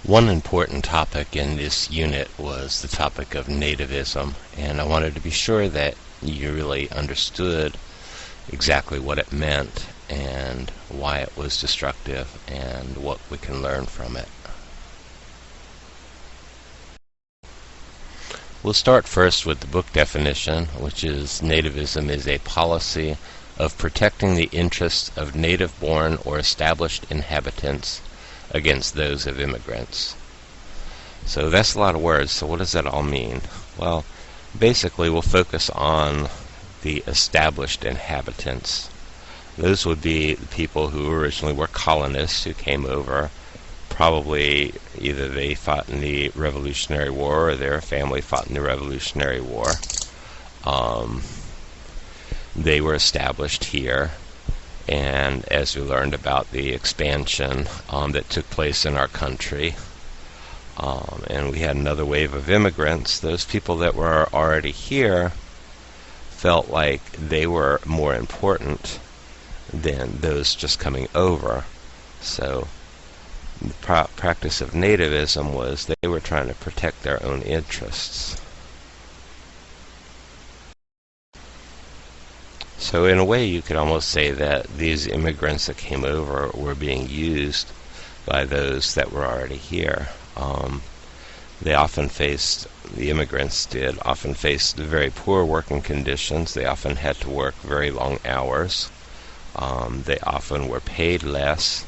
One important topic in this unit was the topic of nativism, and I wanted to be sure that you really understood exactly what it meant and why it was destructive and what we can learn from it. We'll start first with the book definition, which is nativism is a policy of protecting the interests of native-born or established inhabitants against those of immigrants. So that's a lot of words, so what does that all mean? Well, basically we'll focus on the established inhabitants. Those would be the people who originally were colonists who came over. Probably either they fought in the Revolutionary War or their family fought in the Revolutionary War. They were established here, and as we learned about the expansion that took place in our country, and we had another wave of immigrants, those people that were already here felt like they were more important than those just coming over. So the practice of nativism was they were trying to protect their own interests. So in a way you could almost say that these immigrants that came over were being used by those that were already here. The immigrants did often face very poor working conditions. They often had to work very long hours. They often were paid less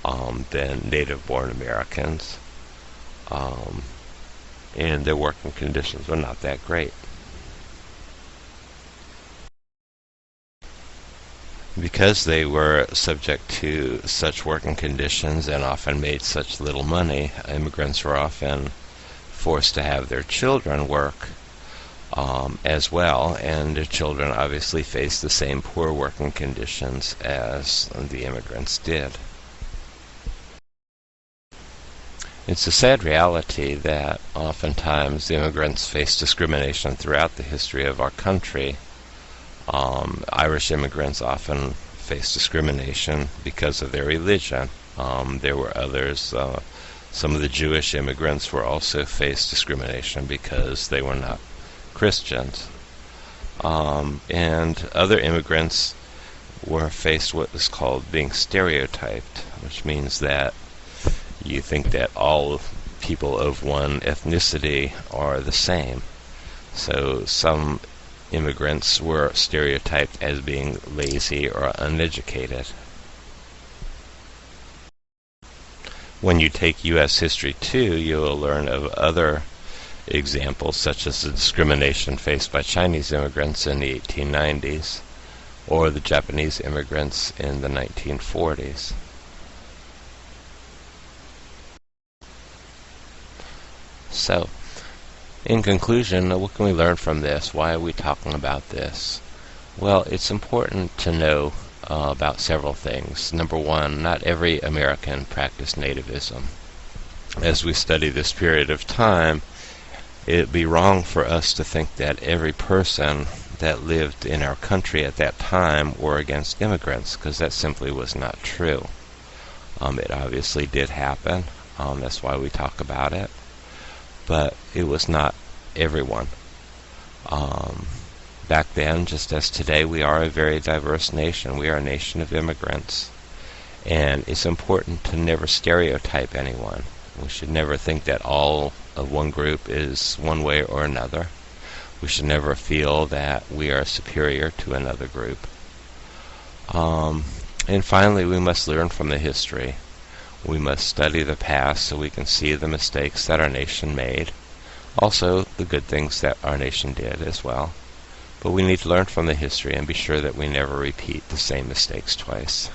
than native-born Americans. And their working conditions were not that great. Because they were subject to such working conditions and often made such little money, immigrants were often forced to have their children work as well, and their children obviously faced the same poor working conditions as the immigrants did. It's a sad reality that oftentimes the immigrants face discrimination throughout the history of our country. Irish immigrants often face discrimination because of their religion. There were others, some of the Jewish immigrants were also faced discrimination because they were not Christians. And other immigrants were faced with what is called being stereotyped, which means that you think that all people of one ethnicity are the same. So some immigrants were stereotyped as being lazy or uneducated. When you take U.S. history too, you will learn of other examples, such as the discrimination faced by Chinese immigrants in the 1890s or the Japanese immigrants in the 1940s. So, in conclusion, what can we learn from this? Why are we talking about this? Well, it's important to know about several things. Number one, not every American practiced nativism. As we study this period of time, it would be wrong for us to think that every person that lived in our country at that time were against immigrants, because that simply was not true. It obviously did happen. That's why we talk about it. But it was not everyone. Back then, just as today, we are a very diverse nation. We are a nation of immigrants. And it's important to never stereotype anyone. We should never think that all of one group is one way or another. We should never feel that we are superior to another group. And finally, we must learn from the history. We must study the past so we can see the mistakes that our nation made. Also, the good things that our nation did as well. But we need to learn from the history and be sure that we never repeat the same mistakes twice.